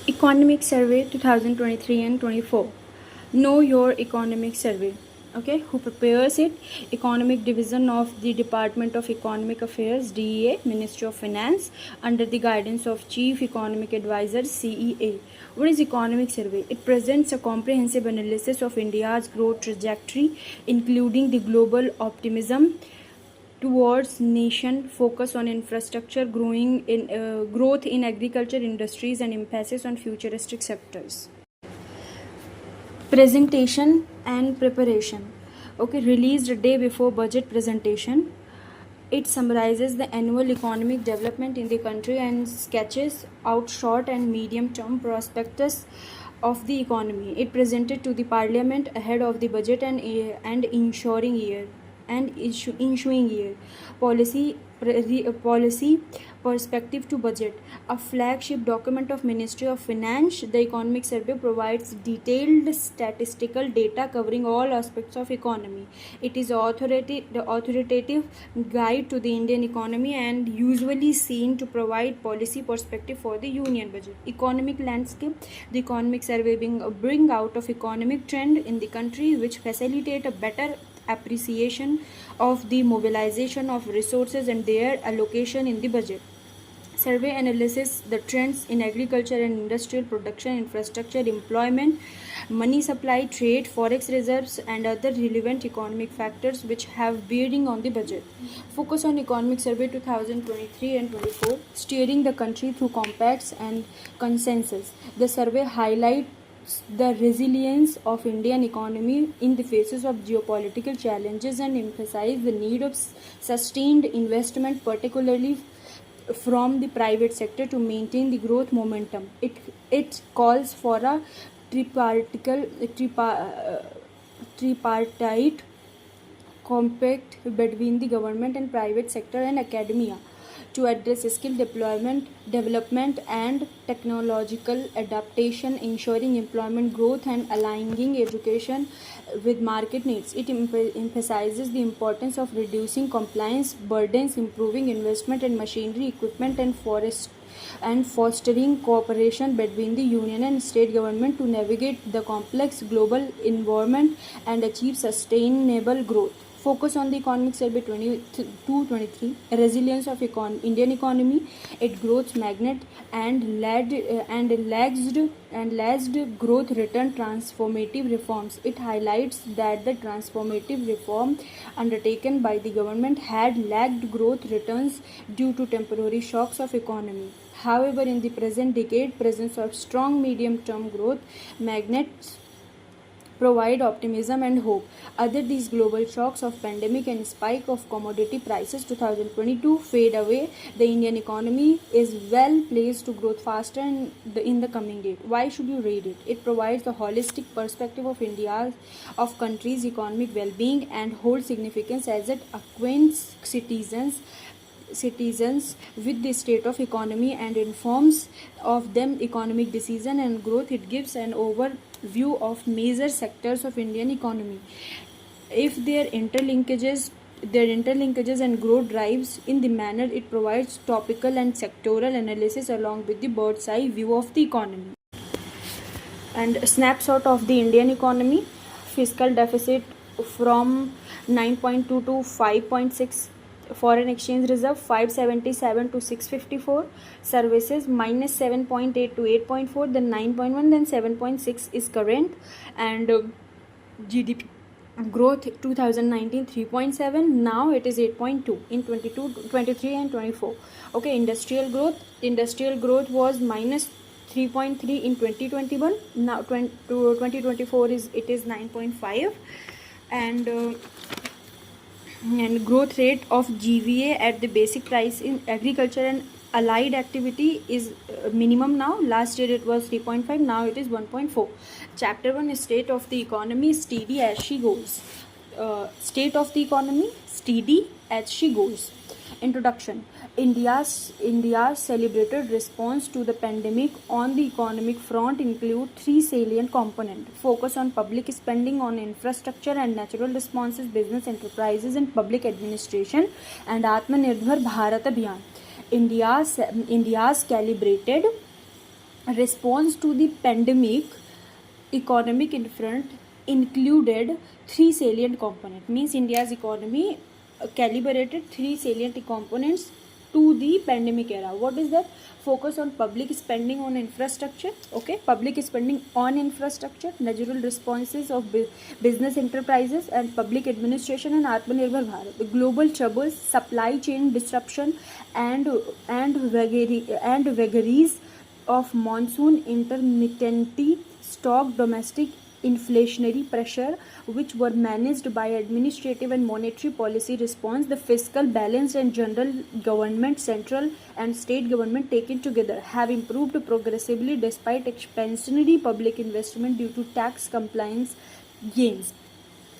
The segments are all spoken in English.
Economic Survey 2023 and 24. Know your Economic Survey. Okay, who prepares it? Economic Division of the Department of Economic Affairs, DEA, Ministry of Finance, under the guidance of Chief Economic Advisor, CEA. What is Economic Survey? It presents a comprehensive analysis of India's growth trajectory, including the global optimism towards nation focus on infrastructure, growth in agriculture industries, and emphasis on futuristic sectors. Presentation and preparation. Okay, released a day before budget presentation. It summarizes the annual economic development in the country and sketches out short and medium term prospectus of the economy. It presented to the parliament ahead of the budget and ensuing year. Policy perspective to budget. A flagship document of Ministry of Finance, the Economic Survey provides detailed statistical data covering all aspects of economy. It is the authoritative guide to the Indian economy and usually seen to provide policy perspective for the union budget. Economic landscape. The Economic Survey bring out of economic trend in the country which facilitate a better appreciation of the mobilization of resources and their allocation in the budget. Survey analysis the trends in agriculture and industrial production, infrastructure, employment, money supply, trade, forex reserves, and other relevant economic factors which have bearing on the budget. Focus on Economic Survey 2023 and 24, steering the country through compacts and consensus. The survey highlights the resilience of Indian economy in the faces of geopolitical challenges and emphasize the need of sustained investment, particularly from the private sector, to maintain the growth momentum. It calls for a tripartite compact between the government and private sector and academia to address skill development and technological adaptation, ensuring employment growth and aligning education with market needs. It emphasizes the importance of reducing compliance burdens, improving investment in machinery, equipment, and fostering cooperation between the union and state government to navigate the complex global environment and achieve sustainable growth. Focus on the Economic Survey 22-23, resilience of Indian economy, its growth magnet and lagged growth return transformative reforms. It highlights that the transformative reform undertaken by the government had lagged growth returns due to temporary shocks of economy. However, in the present decade, presence of strong medium-term growth magnets provide optimism and hope. Other these global shocks of pandemic and spike of commodity prices 2022 fade away, the Indian economy is well placed to grow faster in the coming year. Why should you read it? It provides a holistic perspective of country's economic well-being and holds significance as it acquaints citizens with the state of economy and informs of them economic decision and growth. It gives an overview of major sectors of Indian economy, if their interlinkages and growth drives in the manner. It provides topical and sectoral analysis along with the bird's eye view of the economy. And a snapshot of the Indian economy. Fiscal deficit from 9.2 to 5.6, foreign exchange reserve 577 to 654, services minus 7.8 to 8.4, then 9.1, then 7.6 is current, and GDP growth 2019 3.7, now it is 8.2 in 22, 23 and 24. Okay, industrial growth was minus 3.3 in 2021, now 2024 is 9.5, and growth rate of GVA at the basic price in agriculture and allied activity is minimum now. Last year it was 3.5, now it is 1.4. Chapter 1 is state of the economy steady as she goes. State of the economy steady as she goes. Introduction. India's celebrated response to the pandemic on the economic front include three salient components. Focus on public spending on infrastructure and natural responses, business enterprises and public administration, and Atmanirbhar Bharat Abhiyan. India's calibrated response to the pandemic economic infront included three salient components. Means India's economy calibrated three salient components to the pandemic era. What is that? Focus on public spending on infrastructure. Okay, public spending on infrastructure, natural responses of business enterprises and public administration, and Atmanirbhar Bharat. The global troubles, supply chain disruption, and vagaries of monsoon intermittently stock domestic inflationary pressure, which were managed by administrative and monetary policy response. The fiscal balance and general government, central and state government taken together, have improved progressively despite expansionary public investment due to tax compliance gains.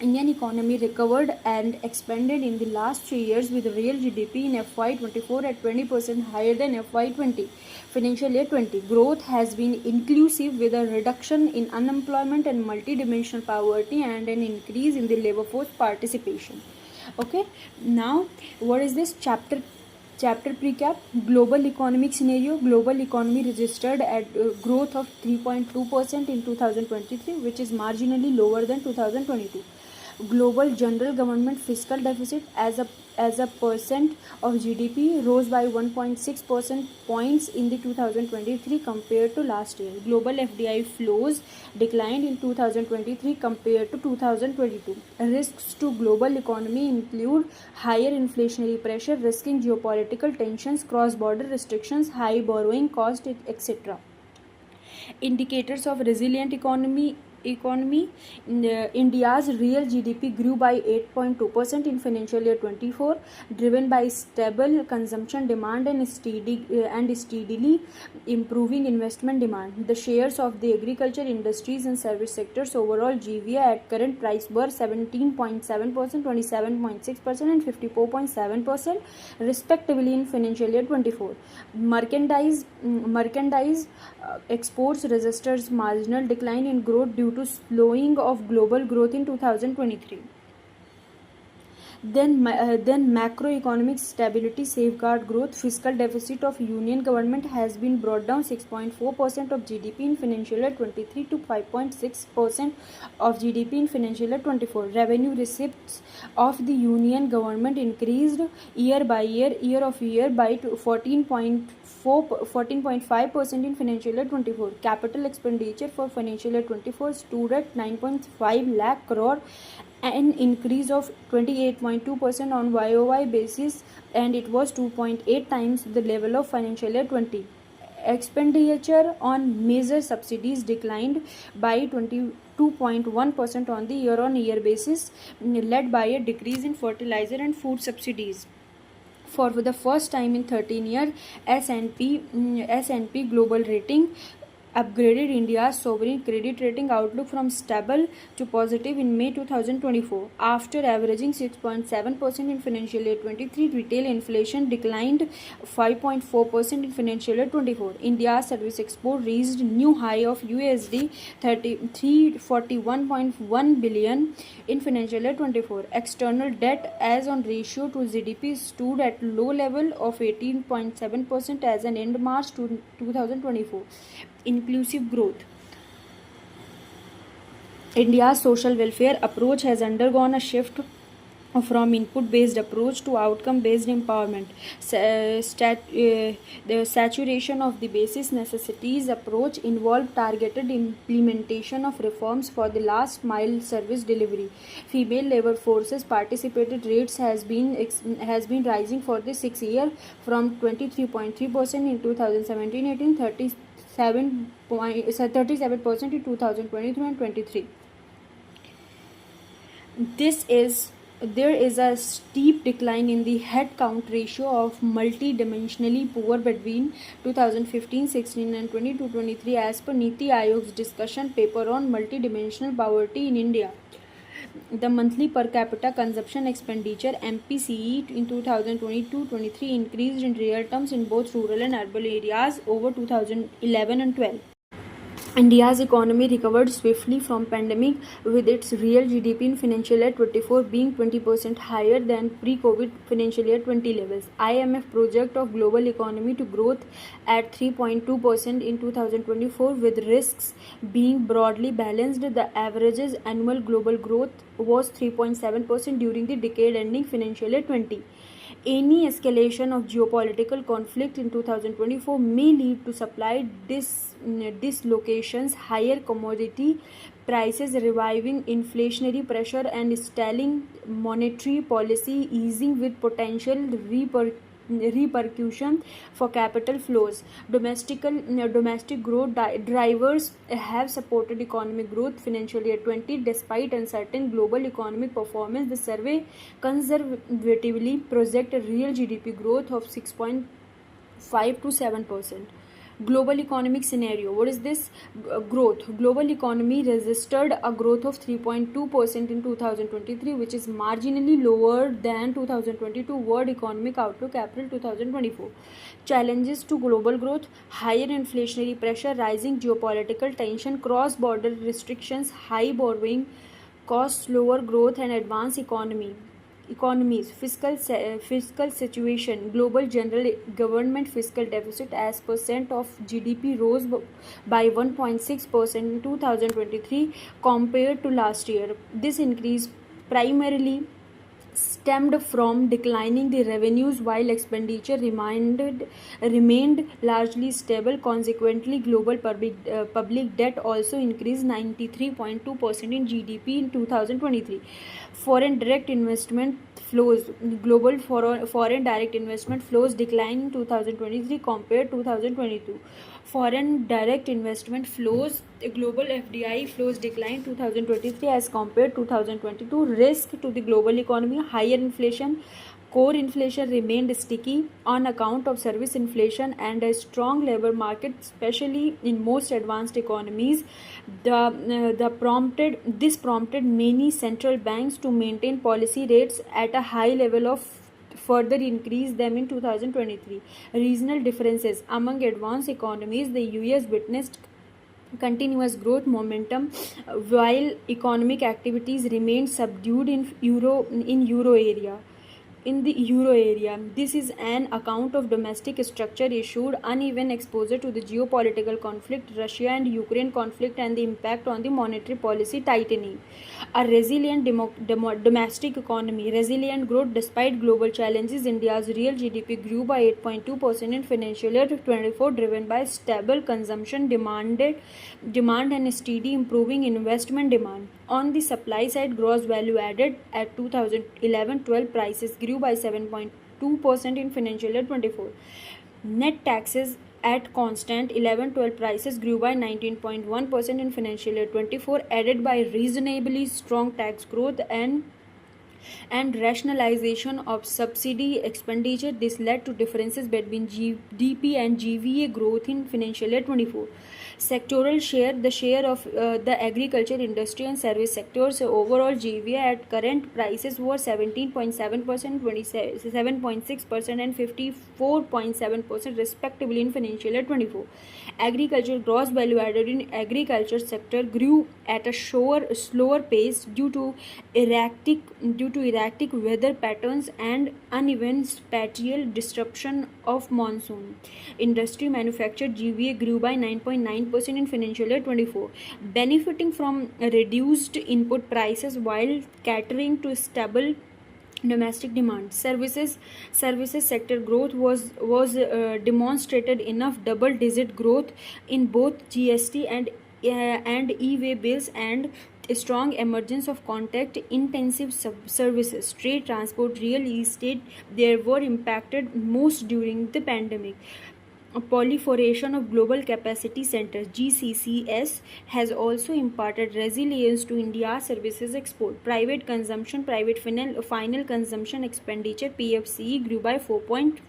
Indian economy recovered and expanded in the last 3 years, with real GDP in FY24 at 20% higher than FY20. Financial year 20 growth has been inclusive, with a reduction in unemployment and multidimensional poverty and an increase in the labor force participation. Okay, now what is this chapter recap? Global economic scenario. Global economy registered at growth of 3.2% in 2023, which is marginally lower than 2022. Global general government fiscal deficit as a percent of GDP rose by 1.6 percent points in the 2023 compared to last year. Global FDI flows declined in 2023 compared to 2022. Risks to global economy include higher inflationary pressure, risking geopolitical tensions, cross-border restrictions, high borrowing cost, etc. Indicators of resilient economy. India's real GDP grew by 8.2% in financial year 24, driven by stable consumption demand and steadily improving investment demand. The shares of the agriculture, industries and service sectors overall GVA at current price were 17.7%, 27.6% and 54.7% respectively in financial year 24. Merchandise exports registers marginal decline in growth due to slowing of global growth in 2023. Then macroeconomic stability safeguard growth. Fiscal deficit of union government has been brought down 6.4% of GDP in financial year 23 to 5.6% of GDP in financial year 24. Revenue receipts of the union government increased year of year by 14.5% in financial year 24. Capital expenditure for financial year 24 stood at 9.5 lakh crore, an increase of 28.2% on YOY basis, and it was 2.8 times the level of financial year 20. Expenditure on major subsidies declined by 22.1% on the year-on-year basis, led by a decrease in fertilizer and food subsidies. For the first time in 13 years, S&P Global Rating upgraded India's sovereign credit rating outlook from stable to positive in May 2024. After averaging 6.7% in financial year 23, retail inflation declined 5.4% in financial year 24. India's service export reached new high of USD 341.1 billion in financial year 24. External debt as on ratio to GDP stood at low level of 18.7% as an end March 2024. Inclusive growth. India's social welfare approach has undergone a shift from input-based approach to outcome-based empowerment. The saturation of the basis necessities approach involved targeted implementation of reforms for the last mile service delivery. Female labor forces participated rates has been rising for the 6 year from 23.3% in 2017-18, 37% in 2023 and 23. There is a steep decline in the head count ratio of multidimensionally poor between 2015-16 and 22-23 as per Niti Aayog's discussion paper on multidimensional poverty in India. The monthly per capita consumption expenditure MPCE in 2022-23 increased in real terms in both rural and urban areas over 2011 and 12. India's economy recovered swiftly from pandemic, with its real GDP in financial year 24 being 20% higher than pre-COVID financial year 20 levels. IMF project of global economy to growth at 3.2% in 2024, with risks being broadly balanced. The average's annual global growth was 3.7% during the decade ending financial year 20. Any escalation of geopolitical conflict in 2024 may lead to supply dislocations, higher commodity prices, reviving inflationary pressure, and stalling monetary policy easing, with potential repercussion for capital flows. Domestic growth drivers have supported economic growth financial year 20 despite uncertain global economic performance. The survey conservatively project a real GDP growth of 6.5 to 7%. Global economic scenario. What is this? Growth. Global economy registered a growth of 3.2% in 2023, which is marginally lower than 2022 World Economic Outlook April 2024. Challenges to global growth: higher inflationary pressure, rising geopolitical tension, cross-border restrictions, high borrowing costs, slower growth, and advanced economies. Fiscal situation. Global general government fiscal deficit as percent of GDP rose by 1.6% in 2023 compared to last year. This increase primarily stemmed from declining the revenues, while expenditure remained largely stable. Consequently, global public debt also increased 93.2% in GDP in 2023. Foreign direct investment flows. Global foreign direct investment flows declined in 2023 compared to 2022. Foreign direct investment flows. Global FDI flows declined 2023 as compared to 2022. Risk to the global economy: higher inflation. Core inflation remained sticky on account of service inflation and a strong labor market, especially in most advanced economies. This prompted many central banks to maintain policy rates at a high level of further increase them in 2023. Regional differences. Among advanced economies, the US witnessed continuous growth momentum, while economic activities remained subdued in euro area. This is an account of domestic structure issued, uneven exposure to the geopolitical conflict, Russia and Ukraine conflict, and the impact on the monetary policy tightening. A resilient domestic economy. Resilient growth despite global challenges. India's real GDP grew by 8.2% in financial year 24, driven by stable consumption demand and steady improving investment demand. On the supply side, gross value added at 2011-12 prices grew by 7.2% in financial year 24. Net taxes at constant 11-12 prices grew by 19.1% in financial year 24, aided by reasonably strong tax growth and rationalization of subsidy expenditure. This led to differences between GDP and GVA growth in financial year 24. Sectoral share. The share of the agriculture, industry and service sectors overall GVA at current prices was 17.7%, 27.6% and 54.7% respectively in financial year 24. Agriculture gross value added in agriculture sector grew at a slower pace due to erratic weather patterns and uneven spatial disruption of monsoon. Industry manufactured GVA grew by 9.9% in financial year 24, benefiting from reduced input prices while catering to stable domestic demand. Services sector growth was demonstrated enough double-digit growth in both GST and e-way bills, and a strong emergence of contact intensive services. Trade, transport, real estate they were impacted most during the pandemic. A proliferation of global capacity centers (GCCs) has also imparted resilience to India's services export. Private consumption, private final consumption expenditure (PFCE) grew by 4%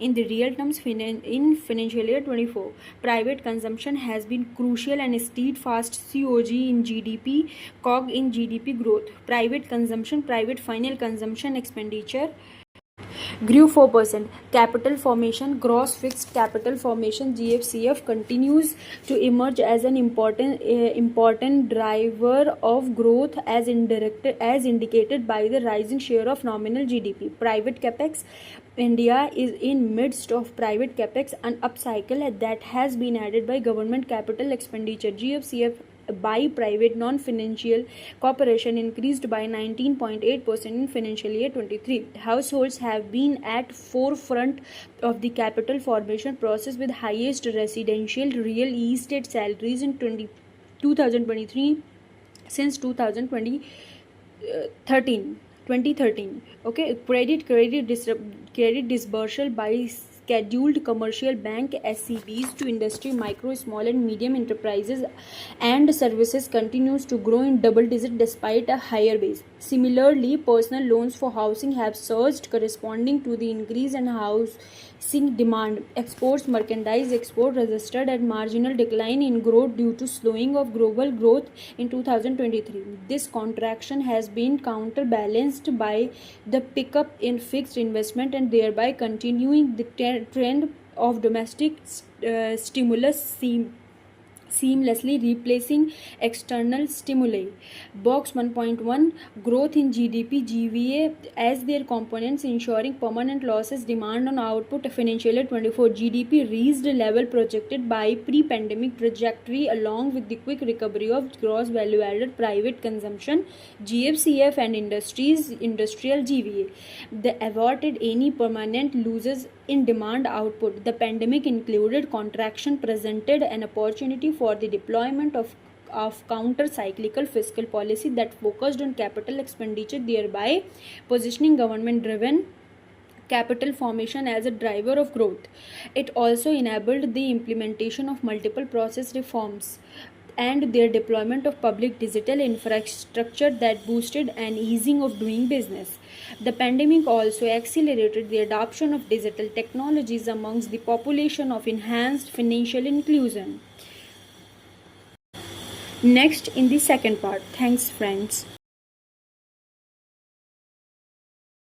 in the real terms in financial year 24. Private consumption has been crucial and steadfast COG in GDP, COG in GDP growth. Private consumption, private final consumption expenditure grew 4%. Capital formation, gross fixed capital formation, GFCF continues to emerge as an important driver of growth as indicated by the rising share of nominal GDP. Private capex, India is in midst of private capex, an upcycle that has been added by government capital expenditure. GFCF by private non-financial corporation increased by 19.8% in financial year 23. Households have been at forefront of the capital formation process with highest residential real estate salaries in 2023 since 2013. Okay, credit disbursal by scheduled commercial bank SCBs to industry, micro, small and medium enterprises and services continues to grow in double digit despite a higher base. Similarly, personal loans for housing have surged corresponding to the increase in housing demand. Exports, merchandise export registered a marginal decline in growth due to slowing of global growth in 2023. This contraction has been counterbalanced by the pickup in fixed investment and thereby continuing the trend of domestic stimulus seamlessly replacing external stimuli. Box 1.1 growth in GDP GVA as their components ensuring permanent losses demand on output. Financial year 24 GDP reached a level projected by pre-pandemic trajectory along with the quick recovery of gross value added private consumption GFCF and industrial GVA. The averted any permanent losses in demand output. The pandemic included contraction presented an opportunity for the deployment of counter-cyclical fiscal policy that focused on capital expenditure, thereby positioning government-driven capital formation as a driver of growth. It also enabled the implementation of multiple process reforms and their deployment of public digital infrastructure that boosted an easing of doing business. The pandemic also accelerated the adoption of digital technologies amongst the population of enhanced financial inclusion. Next in the second part. Thanks friends.